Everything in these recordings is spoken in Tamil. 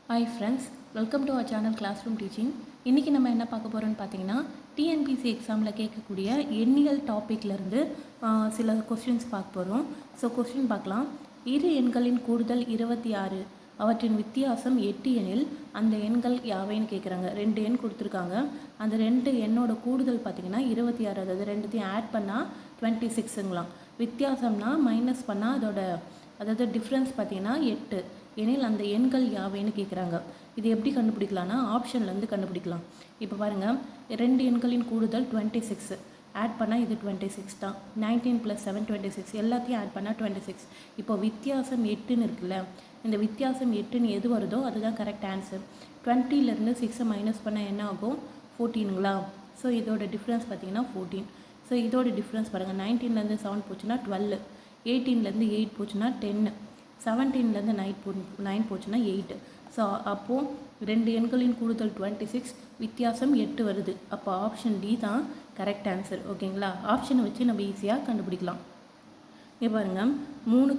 Hi friends, welcome to our channel classroom teaching. இன்றைக்கி நம்ம என்ன பார்க்க போகிறோன்னு பார்த்தீங்கன்னா, டிஎன்பிசி எக்ஸாமில் கேட்கக்கூடிய எண்ணியல் டாப்பிக்லேருந்து சில கொஸ்டின்ஸ் பார்க்க போகிறோம். ஸோ கொஸ்டின் பார்க்கலாம். இரு எண்களின் கூடுதல் 26, அவற்றின் வித்தியாசம் 8 எனில் அந்த எண்கள் யாவைன்னு கேட்குறாங்க. 2 எண் கொடுத்துருக்காங்க. அந்த 2 எண்ணோட கூடுதல் பார்த்திங்கன்னா 26, அதாவது ரெண்டுத்தையும் ஆட் பண்ணால் 26ங்களாம். வித்தியாசம்னா மைனஸ் பண்ணால் அதாவது டிஃப்ரென்ஸ் பார்த்திங்கன்னா 8 எனில் அந்த எண்கள் யாவைன்னு கேட்குறாங்க. இது எப்படி கண்டுபிடிக்கலாம்னா ஆப்ஷன்லேருந்து கண்டுபிடிக்கலாம். இப்போ பாருங்கள், 2 எண்களின் கூடுதல் 26, ஆட் பண்ணால் இது 26 தான். 19 + 7 26, எல்லாத்தையும் ஆட் பண்ணால் 26. இப்போ வித்தியாசம் 8ன்னு இருக்குல்ல, இந்த வித்தியாசம் 8ன்னு எது வருதோ அதுதான் கரெக்ட் ஆன்சர். 20லேருந்து 6 மைனஸ் பண்ணால் என்ன ஆகும்? 14ங்களா? ஸோ இதோட டிஃப்ரென்ஸ் பார்த்திங்கன்னா 14. ஸோ இதோட டிஃப்ரென்ஸ் பாருங்கள், 19லேருந்து 7 போச்சுன்னா 12, 18லேருந்து 8 போச்சுன்னா 10, 17லேருந்து 9 போச்சுன்னா 8. ஸோ அப்போது 2 எண்களின் கூடுதல் 26, வித்தியாசம் 8 வருது. அப்போ ஆப்ஷன் டி தான் கரெக்ட் ஆன்சர். ஓகேங்களா? ஆப்ஷனை வச்சு நம்ம ஈஸியாக கண்டுபிடிக்கலாம். இங்கே பாருங்கள், 3,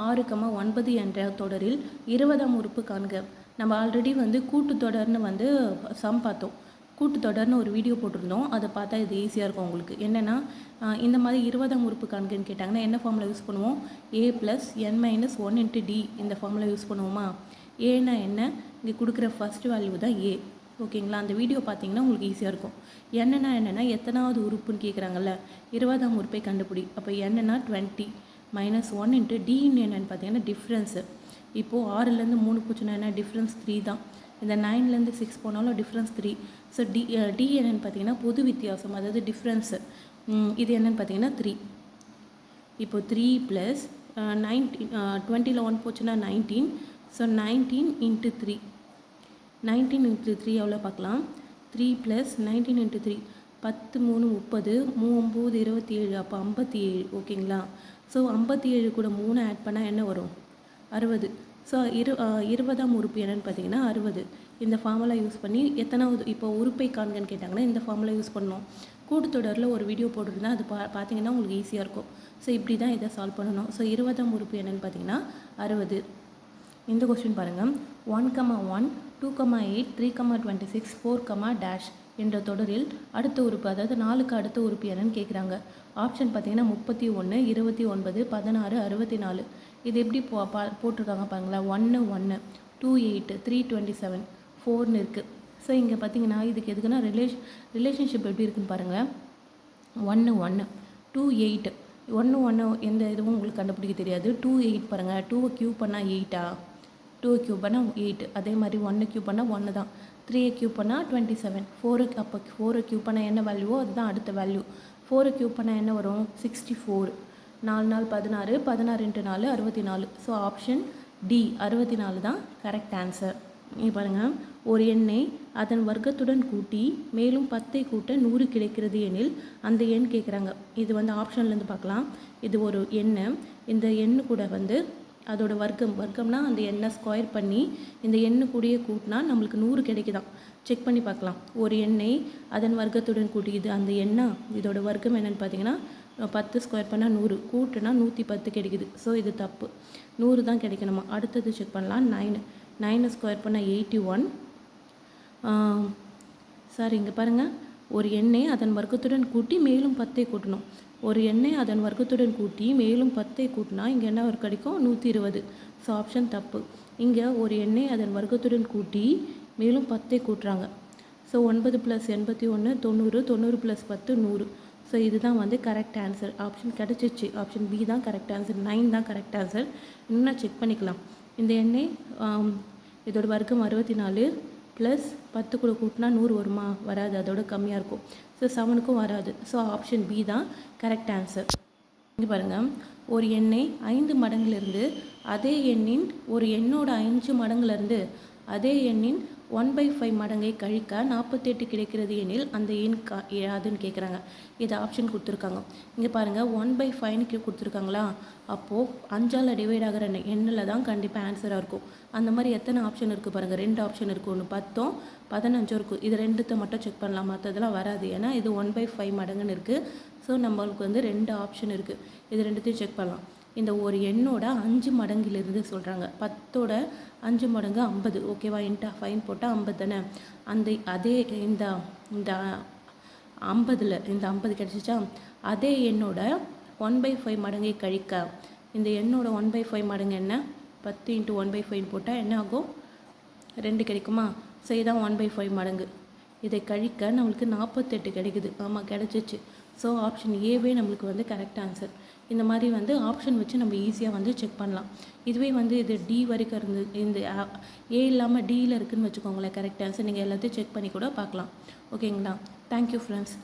6, 9 என்ற தொடரில் 20ஆம் உறுப்பு காண்க. நம்ம ஆல்ரெடி கூட்டுத்தொடர்னு சம் பார்த்தோம். கூட்டுத்தொடர்னு ஒரு வீடியோ போட்டிருந்தோம். அதை பார்த்தா இது ஈஸியாக இருக்கும் உங்களுக்கு. என்னென்னா, இந்த மாதிரி 20ஆம் உறுப்பு காண்கன்னு கேட்டாங்கன்னா என்ன ஃபார்முலா யூஸ் பண்ணுவோம்? a + n - 1 × d இந்த ஃபார்முலா யூஸ் பண்ணுவோமா? ஏன்னா என்ன, இங்கே கொடுக்குற ஃபஸ்ட் வேல்யூ தான் a. ஓகேங்களா? அந்த வீடியோ பார்த்தீங்கன்னா உங்களுக்கு ஈஸியாக இருக்கும். என்னென்னா எத்தனாவது உறுப்புன்னு கேட்குறாங்கல்ல, 20ஆம் உறுப்பை கண்டுபிடி. அப்போ என்னன்னா 20 - 1 × d என்னென்னு பார்த்தீங்கன்னா டிஃப்ரென்ஸு. இப்போது 6லேருந்து 3 போச்சுன்னா என்ன டிஃப்ரென்ஸ்? 3 தான். இந்த 9லேருந்து 6 போனாலும் டிஃப்ரென்ஸ் 3. ஸோ டி என்னென்னு பார்த்தீங்கன்னா பொது வித்தியாசம், அதாவது டிஃப்ரென்ஸு. இது என்னென்னு பார்த்தீங்கன்னா 3. இப்போ 3 + 19, 20ல் 1 போச்சுன்னா 19. ஸோ 19 × 3, 19 × 3 எவ்வளோ பார்க்கலாம்? 3 + 19 × 3, 10 3 30, 3 9 27, அப்போ 57. ஓகேங்களா? ஸோ 57 கூட 3 ஆட் பண்ணால் என்ன வரும்? 60. ஸோ 20ஆம் உறுப்பு என்னென்னு பார்த்தீங்கன்னா 60. இந்த ஃபார்முலா யூஸ் பண்ணி எத்தனாவது இப்போ உறுப்பை காண்கன்னு கேட்டாங்கன்னா இந்த ஃபார்முலா யூஸ் பண்ணணும். கூட்டுத்தொடரில் ஒரு வீடியோ போட்டுருந்தா அது பார்த்தீங்கன்னா உங்களுக்கு ஈஸியாக இருக்கும். ஸோ இப்படி தான் இதை சால்வ் பண்ணணும். ஸோ 20ஆம் உறுப்பு என்னென்னு பார்த்தீங்கன்னா 60. இந்த கொஸ்டின் பாருங்கள், 1, 2, 8, 3, 26, 4, என்ற தொடரில் அடுத்த உறுப்பு, அதாவது 4க்கு அடுத்த உறுப்பு என்னன்னு கேட்குறாங்க. ஆப்ஷன் பார்த்தீங்கன்னா 31, 29, 16, 64. இது எப்படி போட்டிருக்காங்க பாருங்களா? 1, 1, 2, 8, 3, 27, 4ன்னு இருக்குது. ஸோ இங்கே பார்த்தீங்கன்னா இதுக்கு எதுக்குன்னா ரிலேஷன்ஷிப் எப்படி இருக்குன்னு பாருங்கள். 1, 1, 2, 8, 1, 1 எந்த இதுவும் உங்களுக்கு கண்டுபிடிக்க தெரியாது. 2, 8 பாருங்கள், 2 கியூப் பண்ணால் 8, 2 கியூப் பண்ணால் 8. அதே மாதிரி 1 கியூப் பண்ணால் 1 தான். 3 கியூப் பண்ணால் 27, 4 அப்போ 4 கியூப் பண்ணால் என்ன வேல்யூவோ அதுதான் அடுத்த வேல்யூ. 4 கியூப் பண்ணால் என்ன வரும்? 64. 4 4 16, 16 × 4 64. ஸோ ஆப்ஷன் டி 64 தான் கரெக்ட் ஆன்சர். இங்கே பாருங்கள், ஒரு எண்ணை அதன் வர்க்கத்துடன் கூட்டி மேலும் 10ஐ கூட்ட 100 கிடைக்கிறது எனில் அந்த எண் கேட்குறாங்க. இது ஆப்ஷன்லேருந்து பார்க்கலாம். இது ஒரு எண்ணு, இந்த எண்ணு கூட அதோட வர்க்கம்னா அந்த எண்ணை ஸ்கொயர் பண்ணி இந்த எண்ணு கூடயே கூட்டினா நம்மளுக்கு 100 கிடைக்குதான். செக் பண்ணி பார்க்கலாம். ஒரு எண்ணை அதன் வர்க்கத்துடன் கூட்டி, இது அந்த எண்ணா, இதோட வர்க்கம் என்னென்னு பார்த்தீங்கன்னா 10 ஸ்கொயர் பண்ணால் 100, கூட்டுனா 110 கிடைக்குது. ஸோ இது தப்பு, 100 தான் கிடைக்கணுமா. அடுத்தது செக் பண்ணலாம். 9 ஸ்கொயர் பண்ணால் 81. சார் இங்கே பாருங்கள், ஒரு எண்ணை அதன் வர்க்கத்துடன் கூட்டி மேலும் 10ஐ கூட்டணும். ஒரு எண்ணை அதன் வர்க்கத்துடன் கூட்டி மேலும் 10ஐ கூட்டினா இங்கே என்ன கிடைக்கும்? 120. ஸோ ஆப்ஷன் தப்பு. இங்கே ஒரு எண்ணை அதன் வர்க்கத்துடன் கூட்டி மேலும் 10ஐ கூட்டுறாங்க. ஸோ 9 + 81 90, 90 + 10 100. ஸோ இதுதான் கரெக்ட் ஆன்சர். ஆப்ஷன் கிடச்சிச்சு. ஆப்ஷன் பி தான் கரெக்ட் ஆன்சர். 9 தான் கரெக்ட் ஆன்சர். இன்னும் செக் பண்ணிக்கலாம். இந்த எண்ணெய் இதோட வர்க்கம் 64 + 10 கூட கூட்டினா 100 வருமா? வராது, அதோட கம்மியாக இருக்கும். ஸோ 7க்கும் வராது. ஸோ ஆப்ஷன் பி தான் கரெக்ட் ஆன்சர். இங்கே பாருங்கள், ஒரு எண்ணை 5 மடங்குலேருந்து அதே எண்ணின் ஒரு எண்ணோட 5 மடங்குலேருந்து அதே எண்ணின் 1/5 மடங்கை கழிக்க 48 கிடைக்கிறது எனில் அந்த எண் அதுன்னு கேட்குறாங்க. இது ஆப்ஷன் கொடுத்துருக்காங்க. இங்கே பாருங்கள், 1/5ன்னு கொடுத்துருக்காங்களா? அப்போது 5ஆல் டிவைட் ஆகிற எண்ணில் தான் கண்டிப்பாக ஆன்சராக இருக்கும். அந்த மாதிரி எத்தனை ஆப்ஷன் இருக்குது பாருங்கள்? 2 ஆப்ஷன் இருக்குது. ஒன்று 10, 15 இருக்குது. இது 2த்தை மட்டும் செக் பண்ணலாம், மற்றதெல்லாம் வராது. ஏன்னா இது 1/5 மடங்குன்னு இருக்குது. ஸோ நம்மளுக்கு 2 ஆப்ஷன் இருக்குது. இது 2த்தையும் செக் பண்ணலாம். இந்த ஒரு எண்ணோட 5 மடங்கிலிருந்து சொல்கிறாங்க. 10ஓட 5 மடங்கு 50. ஓகேவா? இன்டா 5 போட்டால் 50 தானே. அதே இந்த இந்த 50ல் இந்த 50 கிடச்சிச்சா, அதே எண்ணோட 1/5 மடங்கை கழிக்க, இந்த எண்ணோட 1/5 மடங்கு என்ன? 10 × 1/5 போட்டால் என்ன ஆகும்? 2 கிடைக்குமா? ஸோ இதான் 1/5 மடங்கு. இதை கழிக்க நம்மளுக்கு 48 கிடைக்குது. ஆமாம், கிடச்சிச்சு. ஸோ ஆப்ஷன் ஏவே நம்மளுக்கு வந்து கரெக்ட் ஆன்சர். இந்த மாதிரி வந்து ஆப்ஷன் வச்சு நம்ம ஈஸியாக வந்து செக் பண்ணலாம். இதுவே வந்து இது டி வரைக்கும் இருந்து இந்த ஏ இல்லாமல் டியில் இருக்குதுன்னு வச்சுக்கோங்களேன் கரெக்ட் ஆன்சர். நீங்கள் எல்லாத்தையும் செக் பண்ணி கூட பார்க்கலாம். ஓகேங்களா? Thank you friends.